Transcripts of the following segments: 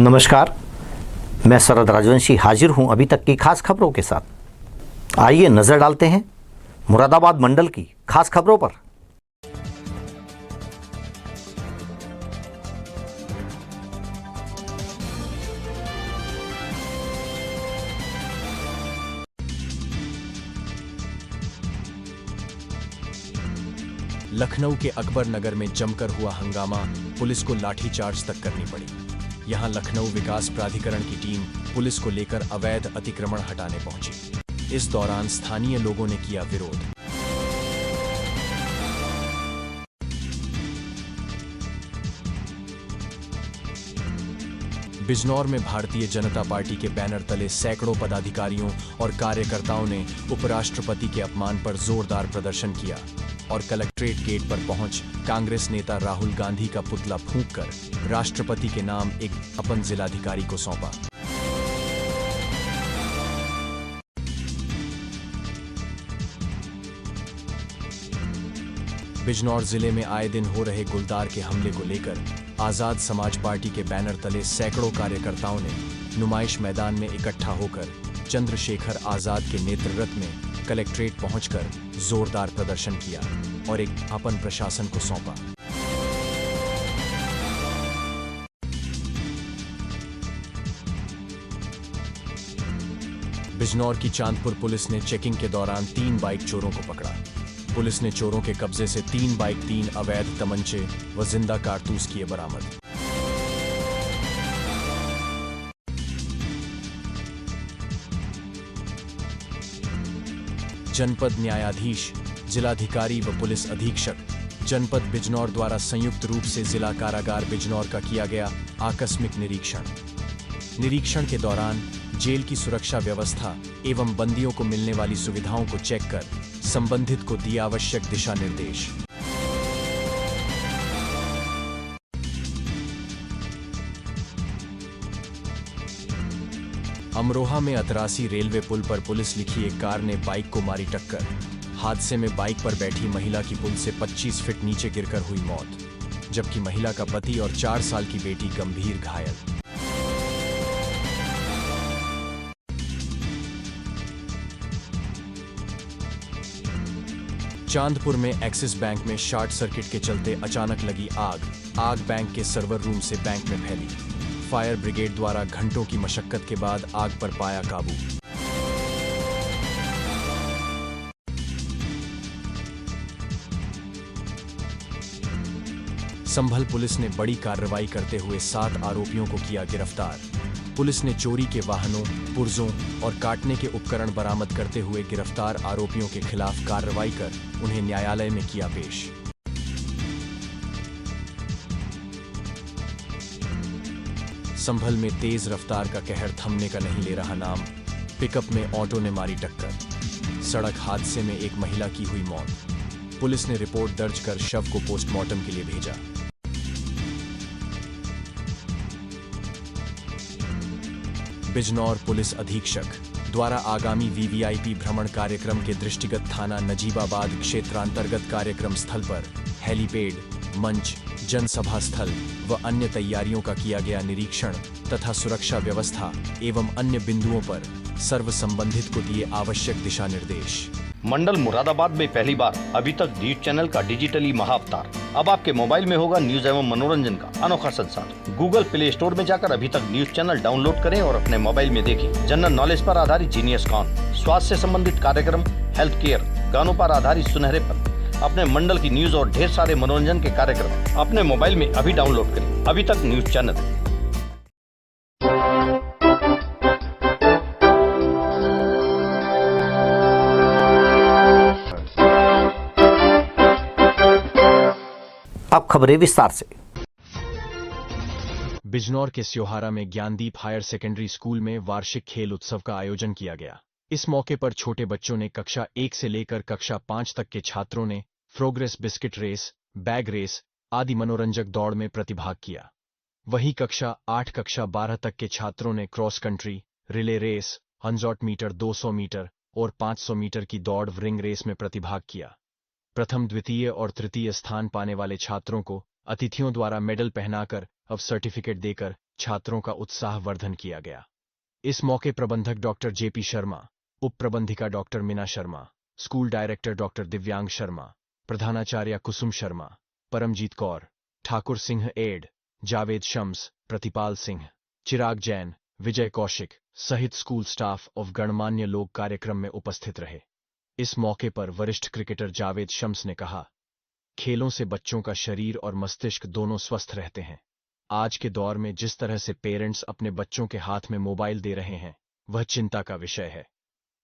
नमस्कार, मैं शरद राजवंशी हाजिर हूं अभी तक की खास खबरों के साथ। आइए नजर डालते हैं मुरादाबाद मंडल की खास खबरों पर। लखनऊ के अकबर नगर में जमकर हुआ हंगामा, पुलिस को लाठीचार्ज तक करनी पड़ी। यहां लखनऊ विकास प्राधिकरण की टीम पुलिस को लेकर अवैध अतिक्रमण हटाने पहुंची। इस दौरान स्थानीय लोगों ने किया विरोध। बिजनौर में भारतीय जनता पार्टी के बैनर तले सैकड़ों पदाधिकारियों और कार्यकर्ताओं ने उपराष्ट्रपति के अपमान पर जोरदार प्रदर्शन किया और कलेक्ट्रेट गेट पर पहुंच कांग्रेस नेता राहुल गांधी का पुतला फूंककर राष्ट्रपति के नाम एक ज्ञापन जिलाधिकारी को सौंपा। बिजनौर जिले में आए दिन हो रहे गुलदार के हमले को लेकर आजाद समाज पार्टी के बैनर तले सैकड़ों कार्यकर्ताओं ने नुमाइश मैदान में इकट्ठा होकर चंद्रशेखर आजाद के नेतृत्व में कलेक्ट्रेट पहुंचकर जोरदार प्रदर्शन किया और एक ज्ञापन प्रशासन को सौंपा। बिजनौर की चांदपुर पुलिस ने चेकिंग के दौरान 3 बाइक चोरों को पकड़ा। पुलिस ने चोरों के कब्जे से 3 बाइक, 3 अवैध तमंचे व जिंदा कारतूस किए बरामद। जनपद न्यायाधीश, जिलाधिकारी व पुलिस अधीक्षक जनपद बिजनौर द्वारा संयुक्त रूप से जिला कारागार बिजनौर का किया गया आकस्मिक निरीक्षण के दौरान जेल की सुरक्षा व्यवस्था एवं बंदियों को मिलने वाली सुविधाओं को चेक कर संबंधित को दिए आवश्यक दिशा निर्देश। अमरोहा में अतरासी रेलवे पुल पर पुलिस लिखी एक कार ने बाइक को मारी टक्कर। हादसे में बाइक पर बैठी महिला की पुल से 25 फीट नीचे गिरकर हुई मौत, जबकि महिला का पति और 4 साल की बेटी गंभीर घायल। चांदपुर में एक्सिस बैंक में शॉर्ट सर्किट के चलते अचानक लगी आग बैंक के सर्वर रूम से बैंक में फैली। फायर ब्रिगेड द्वारा घंटों की मशक्कत के बाद आग पर पाया काबू। संभल पुलिस ने बड़ी कार्रवाई करते हुए 7 आरोपियों को किया गिरफ्तार। पुलिस ने चोरी के वाहनों, पुर्जों और काटने के उपकरण बरामद करते हुए गिरफ्तार आरोपियों के खिलाफ कार्रवाई कर उन्हें न्यायालय में किया पेश। संभल में तेज रफ्तार का कहर थमने का नहीं ले रहा नाम। पिकअप में ऑटो ने मारी टक्कर। सड़क हादसे में एक महिला की हुई मौत। पुलिस ने रिपोर्ट दर्ज कर शव को पोस्टमार्टम के लिए भेजा। बिजनौर पुलिस अधीक्षक द्वारा आगामी वीवीआईपी भ्रमण कार्यक्रम के दृष्टिगत थाना नजीबाबाद क्षेत्रांतर्गत कार्यक्रम स्थल पर हेलीपैड, मंच, जनसभा स्थल व अन्य तैयारियों का किया गया निरीक्षण तथा सुरक्षा व्यवस्था एवं अन्य बिंदुओं पर सर्व संबंधित को दिए आवश्यक दिशा निर्देश। मंडल मुरादाबाद में पहली बार अभी तक न्यूज चैनल का डिजिटली महाअवतार। अब आपके मोबाइल में होगा न्यूज एवं मनोरंजन का अनोखा संसार। गूगल प्ले स्टोर में जाकर अभी तक न्यूज चैनल डाउनलोड करें और अपने मोबाइल में देखें। जनरल नॉलेज पर आधारित जीनियस कॉन, स्वास्थ्य से संबंधित कार्यक्रम, हेल्थ केयर, गानों पर आधारित सुनहरे पल, अपने मंडल की न्यूज और ढेर सारे मनोरंजन के कार्यक्रम अपने मोबाइल में अभी डाउनलोड करें। अभी तक न्यूज चैनल। अब खबरें विस्तार से। बिजनौर के स्योहारा में ज्ञानदीप हायर सेकेंडरी स्कूल में वार्षिक खेल उत्सव का आयोजन किया गया। इस मौके पर छोटे बच्चों ने कक्षा 1 से लेकर कक्षा 5 तक के छात्रों ने progress biscuit race, bag race आदि मनोरंजक दौड़ में प्रतिभाग किया। वहीं कक्षा 8, कक्षा 12 तक के छात्रों ने cross country, relay race, 100 meter, 200 meter और 500 मीटर की दौड़ रिंग रेस में प्रतिभाग किया। प्रथम, द्वितीय और तृतीय स्थान पाने वाले छात्रों को अतिथियों द्वारा मेडल पहनाकर अब सर्टिफिकेट देकर छात्रों का उत्साहवर्धन किया गया। इस मौके प्रबंधक डॉक्टर जेपी शर्मा, उप प्रबंधिका doctor Meena Sharma, school director doctor Divyang Sharma, प्रधानाचार्य कुसुम शर्मा, परमजीत कौर, ठाकुर सिंह एड, जावेद शम्स, प्रतिपाल सिंह, चिराग जैन, विजय कौशिक सहित स्कूल स्टाफ और गणमान्य लोग कार्यक्रम में उपस्थित रहे। इस मौके पर वरिष्ठ क्रिकेटर जावेद शम्स ने कहा, खेलों से बच्चों का शरीर और मस्तिष्क दोनों स्वस्थ रहते हैं। आज के दौर में जिस तरह से पेरेंट्स अपने बच्चों के हाथ में मोबाइल दे रहे हैं, वह चिंता का विषय है।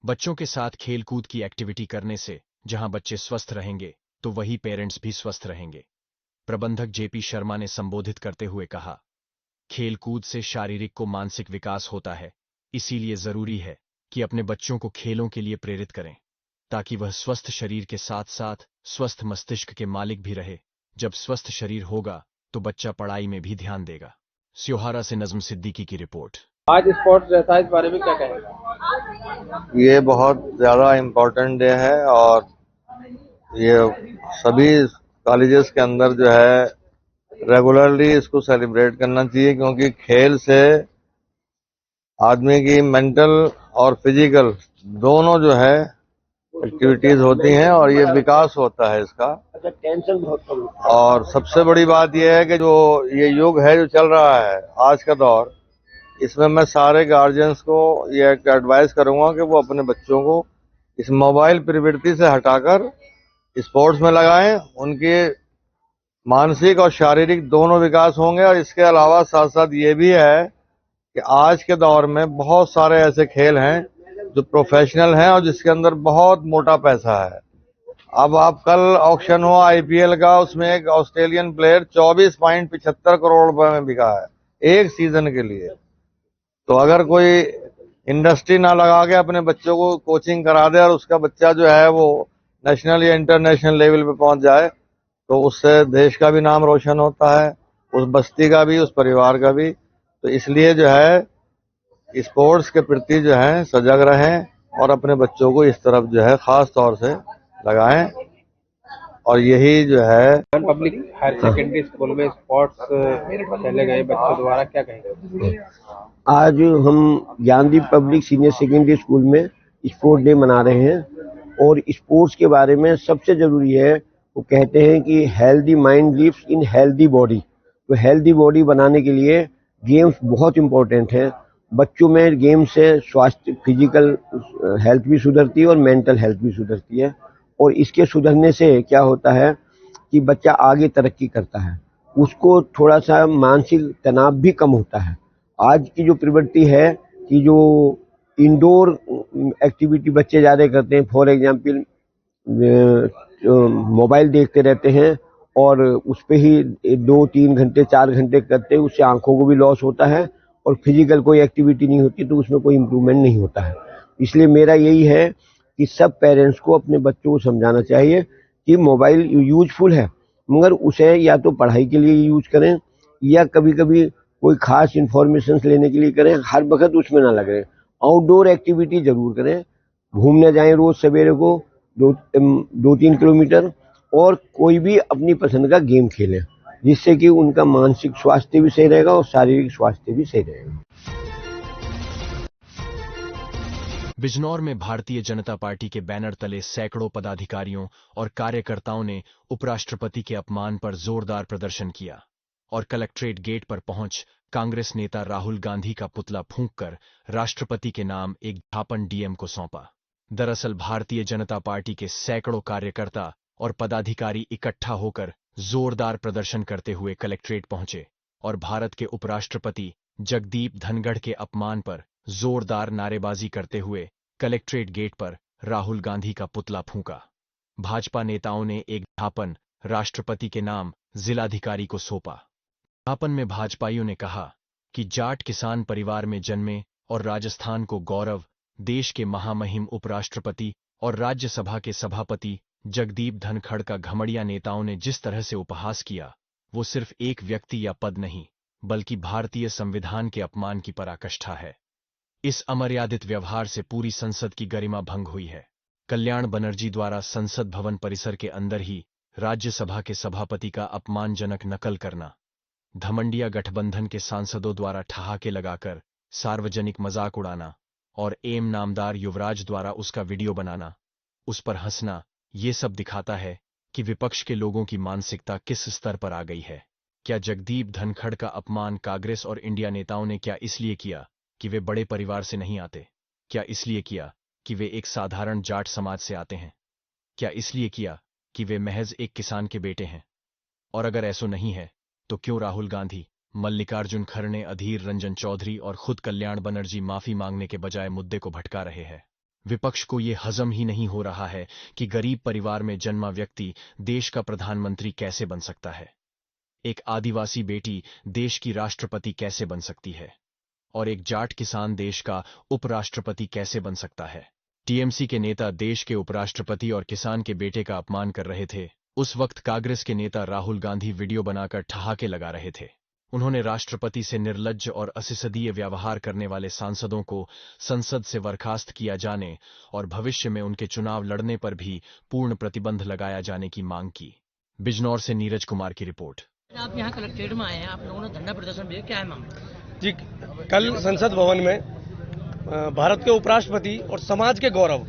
बच्चों के साथ खेलकूद की एक्टिविटी करने से जहां बच्चे स्वस्थ रहेंगे, तो वही पेरेंट्स भी स्वस्थ रहेंगे। प्रबंधक जेपी शर्मा ने संबोधित करते हुए कहा, खेलकूद से शारीरिक को मानसिक विकास होता है, इसीलिए जरूरी है कि अपने बच्चों को खेलों के लिए प्रेरित करें, ताकि वह स्वस्थ शरीर के साथ साथ स्वस्थ मस्तिष्क के मालिक भी रहे। जब स्वस्थ शरीर होगा तो बच्चा पढ़ाई में भी ध्यान देगा। स्योहारा से नज्म सिद्दीकी की रिपोर्ट। आज स्पोर्ट्स रहता है, इस बारे में क्या कहेंगे? ये बहुत ज़्यादा इम्पोर्टेंट डे है और ये सभी कॉलेजेस के अंदर जो है रेगुलरली इसको सेलिब्रेट करना चाहिए, क्योंकि खेल से आदमी की मेंटल और फिजिकल दोनों जो है एक्टिविटीज होती हैं और ये विकास होता है इसका। अच्छा, टेंशन बहुत कम होता और सबसे बड़ी बात यह है कि जो ये युग है जो चल रहा है आज का दौर, इसमें मैं सारे गार्जियंस को ये एडवाइस करूंगा कि वो अपने बच्चों को इस मोबाइल प्रवृत्ति से हटाकर स्पोर्ट्स में लगाएं। उनके मानसिक और शारीरिक दोनों विकास होंगे। और इसके अलावा साथ साथ ये भी है कि आज के दौर में बहुत सारे ऐसे खेल हैं जो प्रोफेशनल हैं और जिसके अंदर बहुत मोटा पैसा है। अब आप कल ऑक्शन हुआ आईपीएल का, उसमें एक ऑस्ट्रेलियन प्लेयर 24.75 करोड़ रुपए में बिका है एक सीजन के लिए। तो अगर कोई इंडस्ट्री ना लगा के अपने बच्चों को कोचिंग करा दे और उसका बच्चा जो है वो नेशनल या इंटरनेशनल लेवल पे पहुंच जाए, तो उससे देश का भी नाम रोशन होता है, उस बस्ती का भी, उस परिवार का भी। तो इसलिए जो है स्पोर्ट्स के प्रति जो है सजग रहें और अपने बच्चों को इस तरफ जो है खास तौर से लगाएं। और यही जो है पब्लिक हायर सेकेंडरी स्कूल में स्पोर्ट्स खेले गए बच्चों द्वारा, क्या कहेंगे? आज हम Gyandeep public senior secondary school में स्पोर्ट डे मना रहे हैं और स्पोर्ट्स के बारे में सबसे जरूरी है, वो कहते हैं कि healthy mind lives in healthy body. तो हेल्दी बॉडी बनाने के लिए गेम्स बहुत इम्पोर्टेंट है। बच्चों में गेम से स्वास्थ्य, फिजिकल हेल्थ भी सुधरती है और मेंटल हेल्थ भी सुधरती है। और इसके सुधरने से क्या होता है कि बच्चा आगे तरक्की करता है, उसको थोड़ा सा मानसिक तनाव भी कम होता है। आज की जो प्रवृत्ति है कि जो इंडोर एक्टिविटी बच्चे ज़्यादा करते हैं, फॉर एग्जांपल मोबाइल देखते रहते हैं और उस पर ही 2-3 घंटे 4 घंटे करते हैं, उससे आंखों को भी लॉस होता है और फिजिकल कोई एक्टिविटी नहीं होती, तो उसमें कोई इम्प्रूवमेंट नहीं होता है। इसलिए मेरा यही है कि सब पेरेंट्स को अपने बच्चों को समझाना चाहिए कि मोबाइल यूजफुल है, मगर उसे या तो पढ़ाई के लिए यूज करें या कभी कभी कोई खास इंफॉर्मेशन लेने के लिए करें, हर वक्त उसमें ना लगे। आउटडोर एक्टिविटी जरूर करें, घूमने जाएं रोज सवेरे को 2-3 किलोमीटर, और कोई भी अपनी पसंद का गेम खेलें, जिससे कि उनका मानसिक स्वास्थ्य भी सही रहेगा और शारीरिक स्वास्थ्य भी सही रहेगा। बिजनौर में भारतीय जनता पार्टी के बैनर तले सैकड़ों पदाधिकारियों और कार्यकर्ताओं ने उपराष्ट्रपति के अपमान पर जोरदार प्रदर्शन किया और कलेक्ट्रेट गेट पर पहुंच कांग्रेस नेता राहुल गांधी का पुतला फूंककर राष्ट्रपति के नाम एक ज्ञापन डीएम को सौंपा। दरअसल भारतीय जनता पार्टी के सैकड़ों कार्यकर्ता और पदाधिकारी इकट्ठा होकर जोरदार प्रदर्शन करते हुए कलेक्ट्रेट पहुंचे और भारत के उपराष्ट्रपति जगदीप धनखड़ के अपमान पर जोरदार नारेबाजी करते हुए कलेक्ट्रेट गेट पर राहुल गांधी का पुतला फूंका। भाजपा नेताओं ने एक ज्ञापन राष्ट्रपति के नाम जिलाधिकारी को सौंपा। ज्ञापन में भाजपाइयों ने कहा कि जाट किसान परिवार में जन्मे और राजस्थान को गौरव, देश के महामहिम उपराष्ट्रपति और राज्यसभा के सभापति जगदीप धनखड़ का घमड़िया नेताओं ने जिस तरह से उपहास किया, वो सिर्फ एक व्यक्ति या पद नहीं, बल्कि भारतीय संविधान के अपमान की पराकाष्ठा है। इस अमर्यादित व्यवहार से पूरी संसद की गरिमा भंग हुई है। कल्याण बनर्जी द्वारा संसद भवन परिसर के अंदर ही राज्यसभा के सभापति का अपमानजनक नकल करना, धमंडिया गठबंधन के सांसदों द्वारा ठहाके लगाकर सार्वजनिक मजाक उड़ाना और एम नामदार युवराज द्वारा उसका वीडियो बनाना, उस पर हंसना, ये सब दिखाता है कि विपक्ष के लोगों की मानसिकता किस स्तर पर आ गई है। क्या जगदीप धनखड़ का अपमान कांग्रेस और इंडिया नेताओं ने क्या इसलिए किया कि वे बड़े परिवार से नहीं आते? क्या इसलिए किया कि वे एक साधारण जाट समाज से आते हैं? क्या इसलिए किया कि वे महज एक किसान के बेटे हैं? और अगर ऐसा नहीं है तो क्यों राहुल गांधी, मल्लिकार्जुन खड़गे, अधीर रंजन चौधरी और खुद कल्याण बनर्जी माफी मांगने के बजाय मुद्दे को भटका रहे हैं? विपक्ष को ये हजम ही नहीं हो रहा है कि गरीब परिवार में जन्मा व्यक्ति देश का प्रधानमंत्री कैसे बन सकता है, एक आदिवासी बेटी देश की राष्ट्रपति कैसे बन सकती है और एक जाट किसान देश का उपराष्ट्रपति कैसे बन सकता है। टीएमसी के नेता देश के उपराष्ट्रपति और किसान के बेटे का अपमान कर रहे थे। उस वक्त कांग्रेस के नेता राहुल गांधी वीडियो बनाकर ठहाके लगा रहे थे। उन्होंने राष्ट्रपति से निर्लज्ज और असंसदीय व्यवहार करने वाले सांसदों को संसद से बर्खास्त किया जाने और भविष्य में उनके चुनाव लड़ने पर भी पूर्ण प्रतिबंध लगाया जाने की मांग की। बिजनौर से नीरज कुमार की रिपोर्ट। आप यहाँ कलेक्ट्रेट में आए हैं, आप लोगों ने धरना प्रदर्शन दिया, क्या है मामला? जी, कल संसद भवन में भारत के उपराष्ट्रपति और समाज के गौरव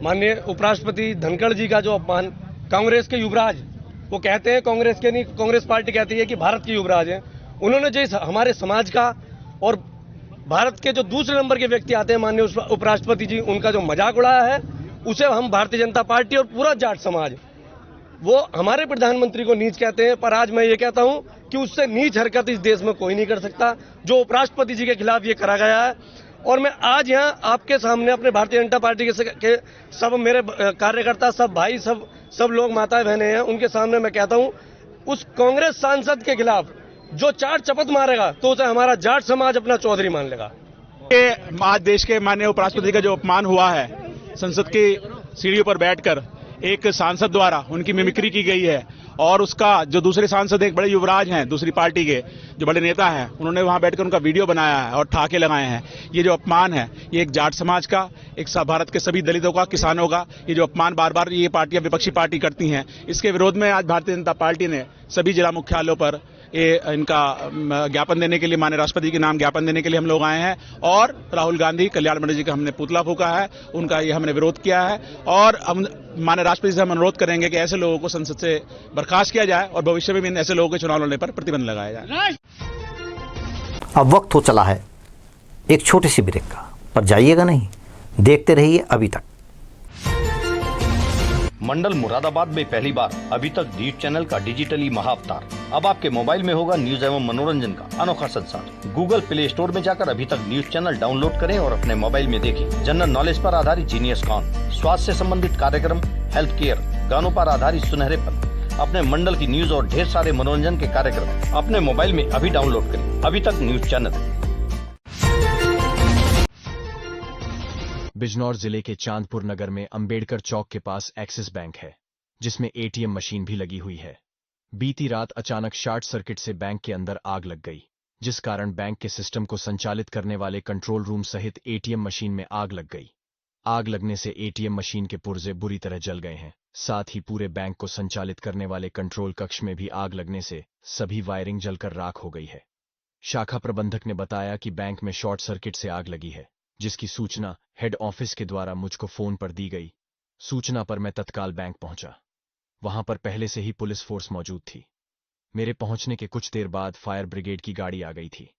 माननीय उपराष्ट्रपति धनखड़ जी का जो अपमान, कांग्रेस के युवराज, वो कहते हैं कांग्रेस के नहीं, कांग्रेस पार्टी कहती है कि भारत के युवराज हैं, उन्होंने जो हमारे समाज का और भारत के जो दूसरे नंबर के व्यक्ति आते हैं माननीय उपराष्ट्रपति जी, उनका जो मजाक उड़ाया है, उसे हम भारतीय जनता पार्टी और पूरा जाट समाज वो हमारे प्रधानमंत्री को नीच कहते हैं। पर आज मैं ये कहता हूं कि उससे नीच हरकत इस देश में कोई नहीं कर सकता जो उपराष्ट्रपति जी के खिलाफ ये करा गया है। और मैं आज यहाँ आपके सामने अपने भारतीय जनता पार्टी के सब मेरे कार्यकर्ता, सब भाई, सब लोग, माताएं बहनें हैं, उनके सामने मैं कहता हूं उस कांग्रेस सांसद के खिलाफ जो चार चपत मारेगा तो उसे हमारा जाट समाज अपना चौधरी मान लेगा। आज देश के माननीय उपराष्ट्रपति का जो अपमान हुआ है, संसद की सीढ़ियों पर बैठकर एक सांसद द्वारा उनकी मिमिक्री की गई है और उसका जो दूसरे सांसद एक बड़े युवराज हैं, दूसरी पार्टी के जो बड़े नेता हैं, उन्होंने वहां बैठकर उनका वीडियो बनाया है और ठाके लगाए हैं। ये जो अपमान है, ये एक जाट समाज का, एक भारत के सभी दलितों का, किसानों का, ये जो अपमान बार बार ये पार्टियां, विपक्षी पार्टी करती हैं, इसके विरोध में आज भारतीय जनता पार्टी ने सभी जिला मुख्यालयों पर इनका ज्ञापन देने के लिए, माननीय राष्ट्रपति के नाम ज्ञापन देने के लिए हम लोग आए हैं और राहुल गांधी, कल्याण बनर्जी का हमने पुतला फूंका है, उनका ये हमने विरोध किया है और हम माननीय राष्ट्रपति से हम अनुरोध करेंगे कि ऐसे लोगों को संसद से बर्खास्त किया जाए और भविष्य में भी ऐसे लोगों के चुनाव लड़ने पर प्रतिबंध लगाया जाए। अब वक्त हो चला है एक छोटी सी ब्रेक का, पर जाइएगा नहीं, देखते रहिए अभी तक। मंडल मुरादाबाद में पहली बार, अभी तक डीट चैनल का डिजिटली महाअवतार अब आपके मोबाइल में होगा न्यूज एवं मनोरंजन का अनोखा संसार। गूगल प्ले स्टोर में जाकर अभी तक न्यूज चैनल डाउनलोड करें और अपने मोबाइल में देखें जनरल नॉलेज पर आधारित जीनियस कॉन, स्वास्थ्य से संबंधित कार्यक्रम, हेल्थ केयर, गानों पर आधारित सुनहरेपन, अपने मंडल की न्यूज और ढेर सारे मनोरंजन के कार्यक्रम अपने मोबाइल में अभी डाउनलोड करें। अभी तक न्यूज चैनल। बिजनौर जिले के चांदपुर नगर में अंबेडकर चौक के पास एक्सिस बैंक है, जिसमें एटीएम मशीन भी लगी हुई है। बीती रात अचानक शॉर्ट सर्किट से बैंक के अंदर आग लग गई, जिस कारण बैंक के सिस्टम को संचालित करने वाले कंट्रोल रूम सहित एटीएम मशीन में आग लग गई। आग लगने से एटीएम मशीन के पुर्जे बुरी तरह जल गए हैं। साथ ही पूरे बैंक को संचालित करने वाले कंट्रोल कक्ष में भी आग लगने से सभी वायरिंग जलकर राख हो गई है। शाखा प्रबंधक ने बताया कि बैंक में शॉर्ट सर्किट से आग लगी है, जिसकी सूचना हेड ऑफिस के द्वारा मुझको फोन पर दी गई। सूचना पर मैं तत्काल बैंक पहुंचा। वहां पर पहले से ही पुलिस फोर्स मौजूद थी। मेरे पहुंचने के कुछ देर बाद फायर ब्रिगेड की गाड़ी आ गई थी,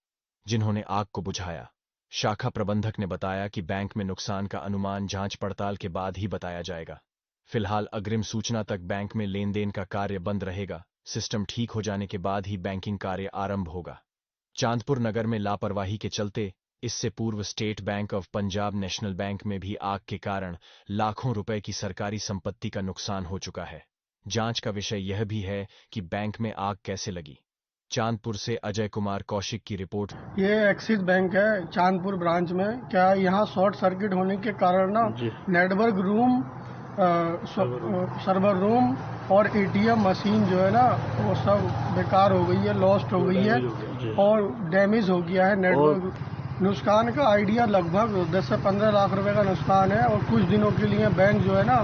जिन्होंने आग को बुझाया। शाखा प्रबंधक ने बताया कि बैंक में नुकसान का अनुमान जांच पड़ताल के बाद ही बताया जाएगा। फिलहाल अग्रिम सूचना तक बैंक में लेन देन का कार्य बंद रहेगा। सिस्टम ठीक हो जाने के बाद ही बैंकिंग कार्य आरंभ होगा। चांदपुर नगर में लापरवाही के चलते इससे पूर्व state bank of Punjab national bank में भी आग के कारण लाखों रुपए की सरकारी संपत्ति का नुकसान हो चुका है। जांच का विषय यह भी है कि बैंक में आग कैसे लगी। चांदपुर से अजय कुमार कौशिक की रिपोर्ट। ये एक्सिस बैंक है चांदपुर ब्रांच में। क्या यहाँ शॉर्ट सर्किट होने के कारण ना नेटवर्क रूम, सर्वर रूम और एटीएम मशीन जो है ना वो सब बेकार हो गई है, लॉस्ट हो गई है और डैमेज हो गया है नेटवर्क। नुकसान का आइडिया लगभग 10 से 15 लाख रुपए का नुकसान है और कुछ दिनों के लिए बैंक जो है ना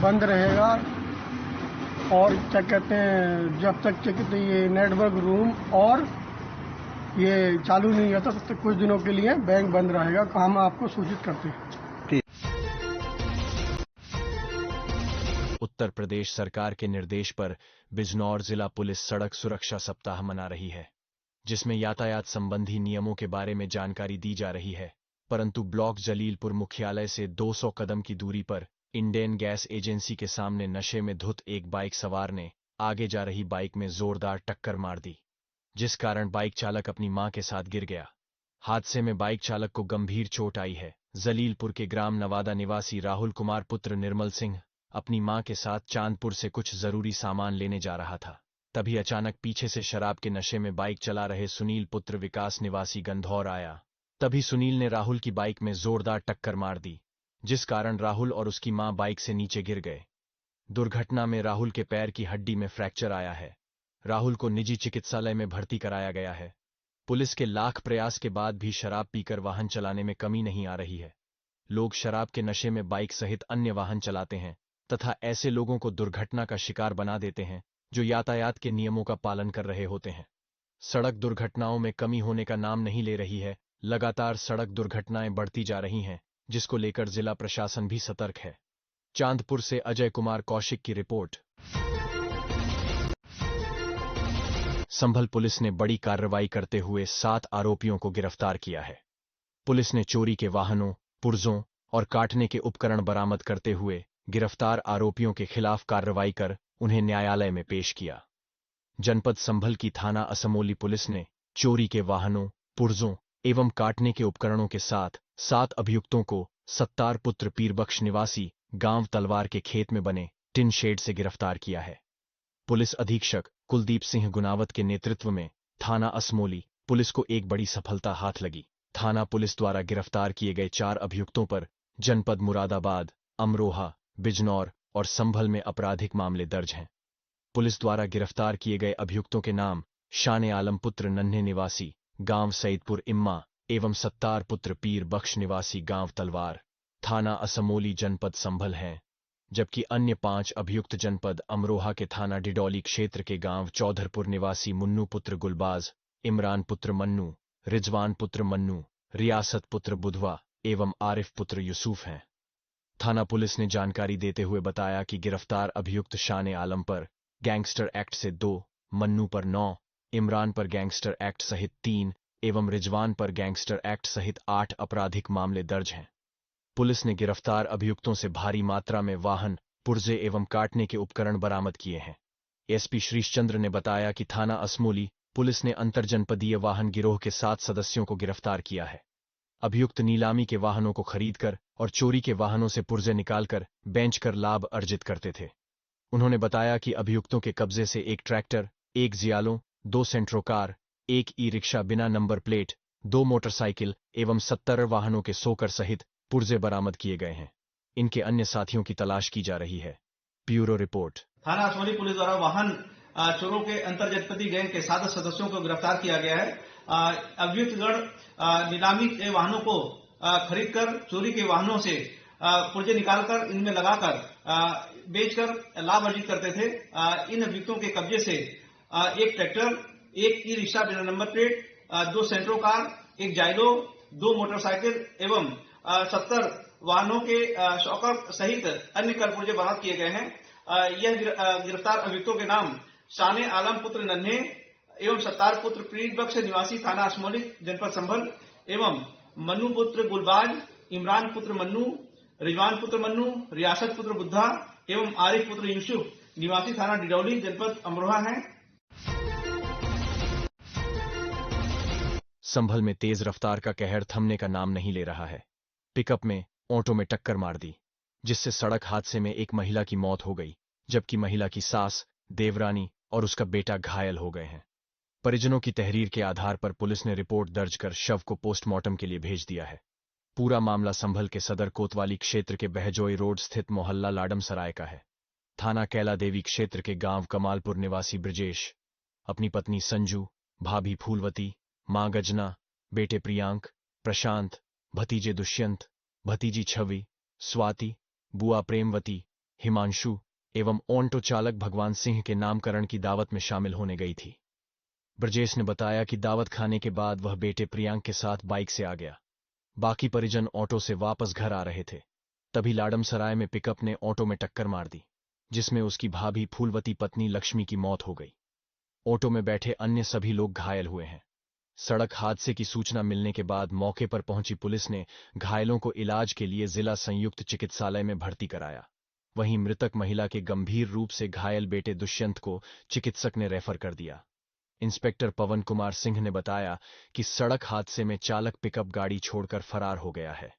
बंद रहेगा। और क्या कहते हैं, जब तक क्या कहते हैं ये नेटवर्क रूम और ये चालू नहीं होता तब तक कुछ दिनों के लिए बैंक बंद रहेगा। हम आपको सूचित करते हैं। उत्तर प्रदेश सरकार के निर्देश पर बिजनौर जिला पुलिस सड़क सुरक्षा सप्ताह मना रही है, जिसमें यातायात संबंधी नियमों के बारे में जानकारी दी जा रही है। परंतु ब्लॉक जलीलपुर मुख्यालय से 200 कदम की दूरी पर इंडेन गैस एजेंसी के सामने नशे में धुत एक बाइक सवार ने आगे जा रही बाइक में जोरदार टक्कर मार दी, जिस कारण बाइक चालक अपनी मां के साथ गिर गया। हादसे में बाइक चालक को गंभीर चोट आई है। जलीलपुर के ग्राम नवादा निवासी राहुल कुमार पुत्र निर्मल सिंह अपनी मां के साथ चांदपुर से कुछ जरूरी सामान लेने जा रहा था। तभी अचानक पीछे से शराब के नशे में बाइक चला रहे सुनील पुत्र विकास निवासी गंधौर आया। तभी सुनील ने राहुल की बाइक में जोरदार टक्कर मार दी, जिस कारण राहुल और उसकी मां बाइक से नीचे गिर गए। दुर्घटना में राहुल के पैर की हड्डी में फ्रैक्चर आया है। राहुल को निजी चिकित्सालय में भर्ती कराया गया है। पुलिस के लाख प्रयास के बाद भी शराब पीकर वाहन चलाने में कमी नहीं आ रही है। लोग शराब के नशे में बाइक सहित अन्य वाहन चलाते हैं तथा ऐसे लोगों को दुर्घटना का शिकार बना देते हैं जो यातायात के नियमों का पालन कर रहे होते हैं। सड़क दुर्घटनाओं में कमी होने का नाम नहीं ले रही है। लगातार सड़क दुर्घटनाएं बढ़ती जा रही हैं, जिसको लेकर जिला प्रशासन भी सतर्क है। चांदपुर से अजय कुमार कौशिक की रिपोर्ट। संभल पुलिस ने बड़ी कार्रवाई करते हुए 7 आरोपियों को गिरफ्तार किया है। पुलिस ने चोरी के वाहनों, पुर्जों और काटने के उपकरण बरामद करते हुए गिरफ्तार आरोपियों के खिलाफ कार्रवाई कर उन्हें न्यायालय में पेश किया। जनपद संभल की थाना असमोली पुलिस ने चोरी के वाहनों, पुर्जों एवं काटने के उपकरणों के साथ 7 अभियुक्तों को सत्तार पुत्र पीरबख्श निवासी गांव तलवार के खेत में बने टिन शेड से गिरफ्तार किया है। पुलिस अधीक्षक कुलदीप सिंह गुनावत के नेतृत्व में थाना असमोली पुलिस को एक बड़ी सफलता हाथ लगी। थाना पुलिस द्वारा गिरफ्तार किए गए 4 अभियुक्तों पर जनपद मुरादाबाद, अमरोहा, बिजनौर और संभल में आपराधिक मामले दर्ज हैं। पुलिस द्वारा गिरफ्तार किए गए अभियुक्तों के नाम शान आलम पुत्र नन्हे निवासी गांव सईदपुर इम्मा एवं सत्तार पुत्र पीर बख्श निवासी गांव तलवार, थाना असमोली, जनपद संभल हैं, जबकि अन्य 5 अभियुक्त जनपद अमरोहा के थाना डिडौली क्षेत्र के गांव चौधरपुर निवासी मुन्नू पुत्र गुलबाज, इमरान पुत्र मन्नू, रिजवान पुत्र मन्नू, रियासत पुत्र बुधवा एवं आरिफ पुत्र यूसुफ हैं। थाना पुलिस ने जानकारी देते हुए बताया कि गिरफ्तार अभियुक्त शान आलम पर गैंगस्टर एक्ट से 2, मन्नू पर 9, इमरान पर गैंगस्टर एक्ट सहित 3 एवं रिजवान पर गैंगस्टर एक्ट सहित 8 आपराधिक मामले दर्ज हैं। पुलिस ने गिरफ्तार अभियुक्तों से भारी मात्रा में वाहन, पुर्जे एवं काटने के उपकरण बरामद किए हैं। एसपी श्रीशचंद्र ने बताया कि थाना असमोली पुलिस ने अंतरजनपदीय वाहन गिरोह के 7 सदस्यों को गिरफ्तार किया है। अभियुक्त नीलामी के वाहनों को खरीदकर और चोरी के वाहनों से पुर्जे निकालकर बेचकर लाभ अर्जित करते थे। उन्होंने बताया कि अभियुक्तों के कब्जे से 1 ट्रैक्टर, 1 जियालो, 2 सेंट्रो कार, 1 ई-रिक्शा बिना नंबर प्लेट, 2 मोटरसाइकिल एवं 70 वाहनों के सोकर सहित पुर्जे बरामद किए गए हैं। इनके अन्य साथियों की तलाश की जा रही है। Bureau report. थाना असमोली पुलिस द्वारा वाहन चोरों के अंतरजनपदीय गैंग के 7 सदस्यों को गिरफ्तार किया गया है। अभियुक्तगण नीलामी के वाहनों को खरीदकर चोरी के वाहनों से पुर्जे निकालकर इनमें लगाकर बेचकर लाभ अर्जित करते थे। इन अभियुक्तों के कब्जे से 1 ट्रैक्टर, 1 ई रिक्शा बिना number plate, 2 Santro car, 1 Xylo, 2 motorcycle एवं 70 वाहनों के शॉकर सहित अन्य कर पुर्जे बरामद किए गए हैं। यह गिरफ्तार अभियुक्तों के नाम शान आलम पुत्र नन्हे एवं सत्तार पुत्र पीरबख्श निवासी थाना असमोली, जनपद संभल एवं मन्नू पुत्र गुलबाज, इमरान पुत्र मन्नू, रिजवान पुत्र मन्नू, रियासत पुत्र बुद्धा एवं आरिफ पुत्र यूसुफ निवासी थाना डिडौली, जनपद अमरोहा हैं। संभल में तेज रफ्तार का कहर थमने का नाम नहीं ले रहा है। पिकअप में ऑटो में टक्कर मार दी, जिससे सड़क हादसे में एक महिला की मौत हो गई, जबकि महिला की सास, देवरानी और उसका बेटा घायल हो गए हैं। परिजनों की तहरीर के आधार पर पुलिस ने रिपोर्ट दर्ज कर शव को पोस्टमार्टम के लिए भेज दिया है। पूरा मामला संभल के सदर कोतवाली क्षेत्र के बहजोई रोड स्थित मोहल्ला लाडम सराय का है। थाना कैला देवी क्षेत्र के गांव कमालपुर निवासी ब्रजेश अपनी पत्नी संजू, भाभी फूलवती, मां गजना, बेटे प्रियांक, प्रशांत, भतीजे दुष्यंत, भतीजी छवि, स्वाति, बुआ प्रेमवती, हिमांशु एवं ऑटो चालक भगवान सिंह के नामकरण की दावत में शामिल होने गई थी। ब्रजेश ने बताया कि दावत खाने के बाद वह बेटे प्रियांक के साथ बाइक से आ गया। बाकी परिजन ऑटो से वापस घर आ रहे थे। तभी लाडमसराय में पिकअप ने ऑटो में टक्कर मार दी, जिसमें उसकी भाभी फूलवती पत्नी लक्ष्मी की मौत हो गई। ऑटो में बैठे अन्य सभी लोग घायल हुए हैं। सड़क हादसे की सूचना मिलने के बाद मौके पर पहुंची पुलिस ने घायलों को इलाज के लिए जिला संयुक्त चिकित्सालय में भर्ती कराया। वहीं मृतक महिला के गंभीर रूप से घायल बेटे दुष्यंत को चिकित्सक ने रेफर कर दिया। इंस्पेक्टर पवन कुमार सिंह ने बताया कि सड़क हादसे में चालक पिकअप गाड़ी छोड़कर फरार हो गया है।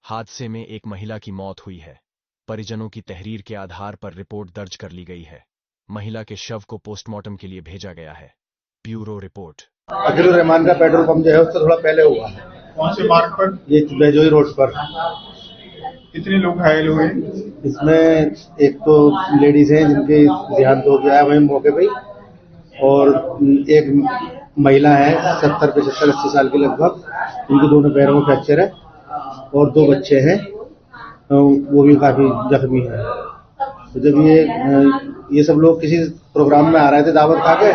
हादसे में एक महिला की मौत हुई है। परिजनों की तहरीर के आधार पर रिपोर्ट दर्ज कर ली गई है। महिला के शव को पोस्टमार्टम के लिए भेजा गया है। Bureau report. अब्दुल रहमान का पेट्रोल पंप जो है उससे थोड़ा पहले हुआ है। कौन से मार्ग पर? ये बेजोई रोड पर। कितने लोग घायल हुए? इसमें एक तो लेडीज हैं जिनके देहांत हो गया है वहीं मौके पे, और एक महिला है 70-75-80 साल के लगभग, उनके दोनों पैरों में फ्रैक्चर है, और 2 बच्चे हैं वो भी काफी जख्मी हैं। तो जब ये सब लोग किसी प्रोग्राम में आ रहे थे दावत खा के,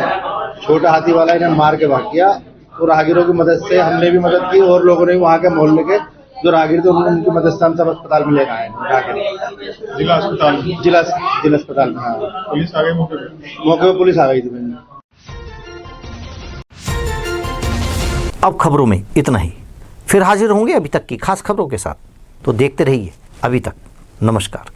छोटा हाथी वाला इन्हें मार के भाग गया, और राहगीरों की मदद से हमने भी मदद की और लोगों ने वहाँ के मोहल्ले के जो राहगीर थे उनकी मदद से हम सब अस्पताल में लेकर आए। जिला अस्पताल? जिला अस्पताल में। पुलिस आ गई मौके पे? पुलिस आ गई थी। अब खबरों में इतना ही। फिर हाजिर होंगे अभी तक की खास खबरों के साथ, तो देखते रहिए अभी तक। नमस्कार।